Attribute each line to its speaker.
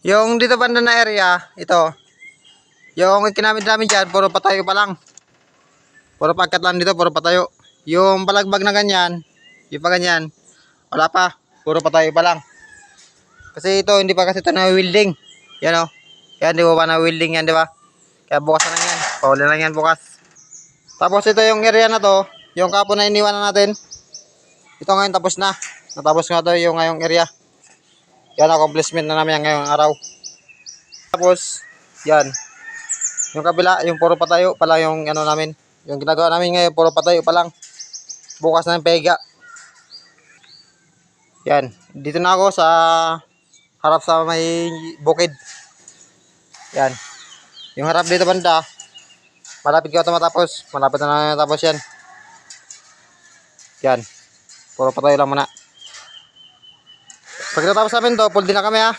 Speaker 1: Yung dito banda na area, ito. Yung kinamit namin dyan, puro patayo pa lang. Puro pagkat lang dito, puro patayo. Yung palagbag na ganyan, yung pa ganyan, wala pa. Puro patayo pa lang. Kasi ito, hindi pa kasi ito na-welding. Yan o. Yan, di ba na-welding yan, di ba? Kaya bukas na lang yan. Pauli lang yan bukas. Tapos ito yung area na to, yung kapon na iniwanan natin. Ito ngayon tapos na. Natapos nga to yung ngayong area. Yan, accomplishment na namin ngayong araw. Tapos, yan. Yung kabila, yung puro patayo pala yung ano namin. Yung ginagawa namin ngayon, puro patayo pa lang. Bukas na yung pega. Yan. Dito na ako sa harap sa may bukid. Yan. Yung harap dito banda, malapit ka ito matapos. Malapit na natapos yan. Yan. Puro patayo lang muna. Pag natapos namin to, full din na kami ha.